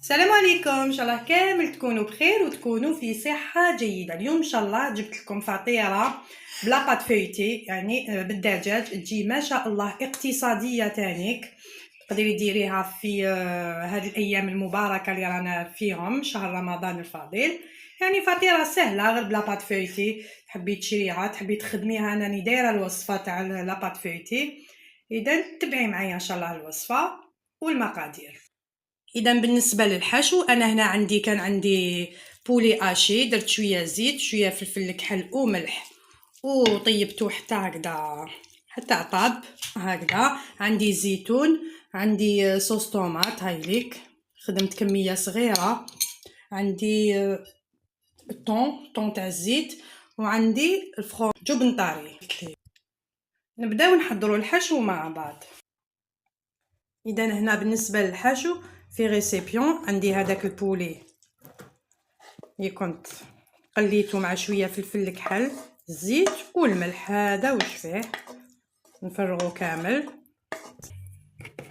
السلام عليكم، ان شاء الله كامل تكونوا بخير وتكونوا في صحه جيده. اليوم ان شاء الله جبت لكم فطيره بلا بات فيتي، يعني بالدجاج، تجي ما شاء الله اقتصاديه تانيك. تقدري ديريها في هذه الايام المباركه اللي رانا فيهم، شهر رمضان الفضيل. يعني فطيره سهله غير بلا بات فيتي. تحبي تشريها، تحبي تخدميها، انا دايره الوصفه تاع لا بات فيتي. اذا تبعي معايا ان شاء الله الوصفه والمقادير. اذا بالنسبه للحشو، انا هنا كان عندي بولي اشي، درت شويه زيت، شويه فلفل الكحل وملح، وطيبته حتى هكذا، حتى طاب هكذا. عندي زيتون، عندي صوص طوماط هايليك، خدمت كميه صغيره. عندي طون تاع الزيت، وعندي جبن طاري. نبداو نحضروا الحشو مع بعض. اذا هنا بالنسبه للحشو، في ريسيبيون عندي هذاك البولي اللي كنت قليته مع شويه فلفل الكحل، الزيت والملح، هذا وش فيه نفرغه كامل.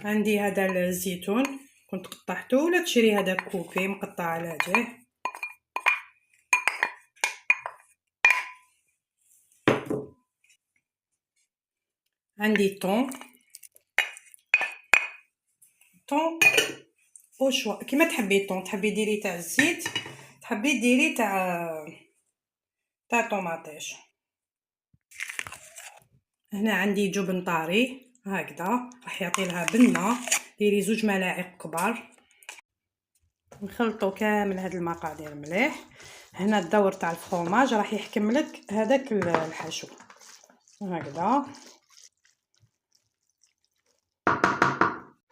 عندي هذا الزيتون كنت قطعته، ولا تشري هذا كوبي مقطع على جهه. عندي طون وشوا كيما تحبي الطون، تحبي ديري تاع الزيت، تحبي ديري تاع طوماطيش. هنا عندي جبن طاري هكذا، راح يعطي لها بنه. ديري 2 ملاعق كبار. نخلطوا كامل هاد المقادير مليح. هنا الدور تاع الفرomاج راح يحكم لك هذاك الحشو هكذا.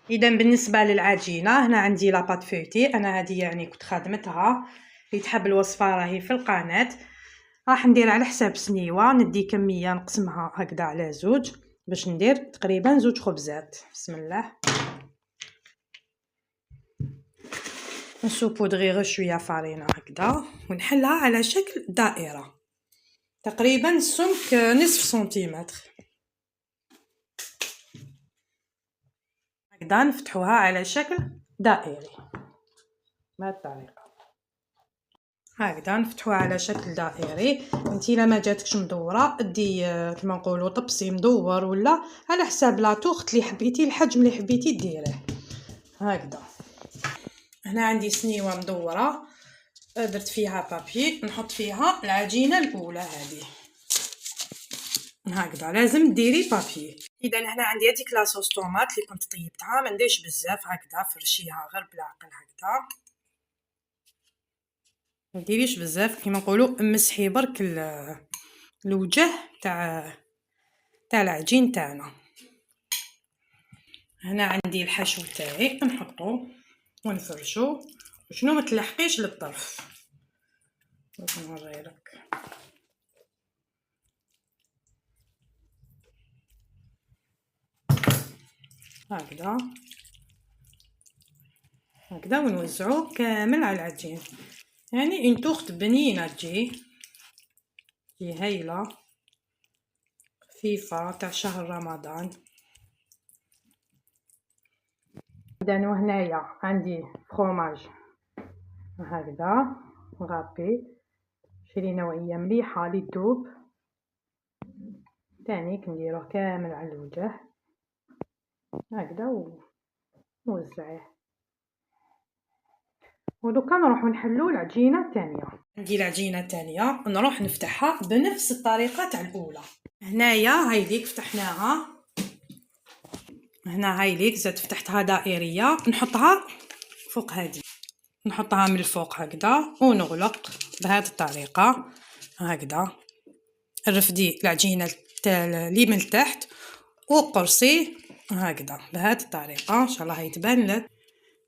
اذا بالنسبه للعجينه، هنا عندي لاباط فيتي، انا هذه يعني كنت خادمتها. اللي تحب الوصفه راهي في القناه. راح ندير على حساب سنيوه، ندي كميه نقسمها هكذا على 2 باش ندير تقريبا 2 خبزات. بسم الله. نسوبودغي غير شويه فارينه هكذا، ونحلها على شكل دائره، تقريبا سمك نصف سنتيمتر هكذا. نفتحوها على شكل دائري بهذه الطريقه هكذا. نفتحوها على شكل دائري. انتي الا ما جاتكش مدوره، دي كما نقولوا طبسي مدور، ولا على حساب لا توخت اللي حبيتي، الحجم اللي حبيتي ديريه هكذا. هنا عندي سنيوه مدوره، درت فيها بابي، نحط فيها العجينه الاولى هذه هكذا. لازم ديري بابي. اذا هنا عندي هذيك لاصوص طوماط اللي كنت طيبتها، ما نديرش بزاف هكذا، فرشيها غير بالعقل هكذا، ما ديريش بزاف. كيما نقولوا مسحي برك الوجه تاع العجين تاعنا. هنا عندي الحشو تاعي، نحطو ونفرشو، وشنو ما تلحقيش للطرف. نوريلك هكذا هكذا، ونوزعوه كامل على العجين. يعني ان توخت بنينه، تجي هايله خفيفه تاع شهر رمضان. اذا وهنايا عندي فرomاج هكذا غابي، شرينا وهي مليحه للذوب. تاني كنديروه كامل على الوجه هكذا ونوزعيه. ودوكا نروحو نحلو العجينه الثانيه. عندي العجينه الثانيه، نروح نفتحها بنفس الطريقه تاع الاولى. هنايا هايليك فتحناها، هنا هايليك زاد فتحتها دائريه، نحطها فوق هذه، نحطها من الفوق هكذا ونغلق بهذه الطريقه هكذا. رفدي العجينه اللي من تحت وقرصي هكذا بهذه الطريقه، ان شاء الله يتبان لك.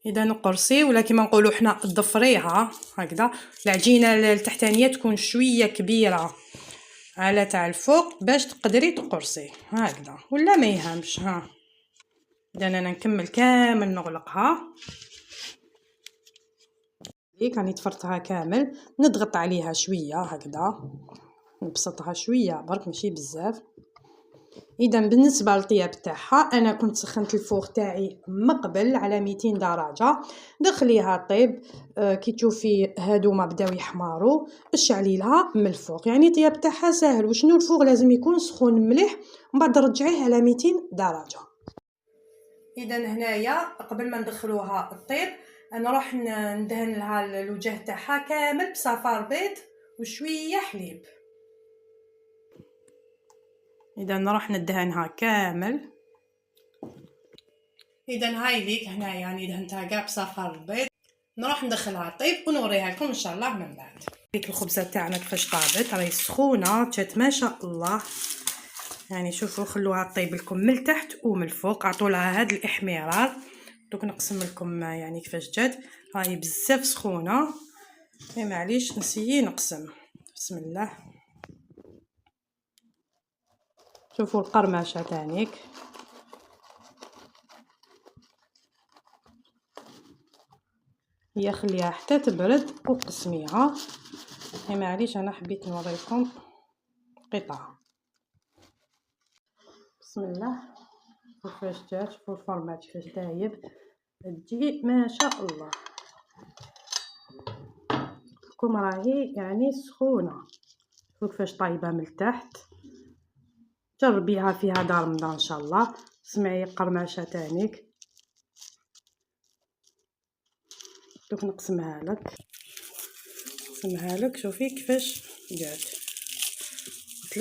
اذا نقرصي، ولا كما نقولوا حنا ضفريها هكذا. العجينه التحتانيه تكون شويه كبيره على تاع الفوق باش تقدري تقرصي هكذا، ولا ما يهمش. ها اذا انا نكمل كامل نغلقها هيك، راني تفرتها كامل. نضغط عليها شويه هكذا، نبسطها شويه برك ماشي بزاف. اذا بالنسبه للطياب تاعها انا كنت سخنت الفوغ تاعي من قبل على 200 درجه. دخليها طيب، كي تشوفي هادوما بداو يحماروا اشعلي لها من الفوق. يعني الطياب تاعها ساهل، وشنو الفوغ لازم يكون سخون مليح، ومن بعد رجعيه على 200 درجه. اذا هنايا قبل ما ندخلوها الطيب نروح ندهن لها الوجه تاعها كامل بصفار بيض وشويه حليب. اذا نروح ندهنها كامل. اذا هاي ليك هنايا يعني دهنتها كاع بصفار البيض. نروح ندخلها طيب ونوريها لكم ان شاء الله من بعد. ديك الخبزه تاعنا كيفاش طابت، راهي سخونه جات ما شاء الله. يعني شوفوا خلوها طيب لكم من التحت ومن الفوق، عطوا لها هاد الاحمرار. دوك نقسم لكم يعني كيفاش جات، راهي بزاف سخونه. معليش نسيي نقسم. بسم الله. شوفوا القرمشه تانيك، هي خليها حتى تبرد وقسميها. معليش انا حبيت نوريكم قطعه. بسم الله. كيفاش جات، شوفوا الفرمات كيفاش دايب، تجي ما شاء الله. لكم راهي يعني سخونه. شوفوا كيفاش طايبه من التحت. جربيها في هذا رمضان ان شاء الله. سمعي قرمشه تانيك. دوك نقسمها لك شوفي كيفاش جات. قلت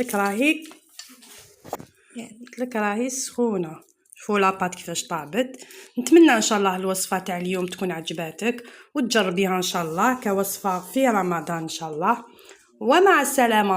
لك راهي سخونه. شوفوا لاباط كيفاش طابت. نتمنى ان شاء الله الوصفه تاع اليوم تكون عجباتك وتجربيها ان شاء الله كوصفه في رمضان ان شاء الله. ومع السلامه.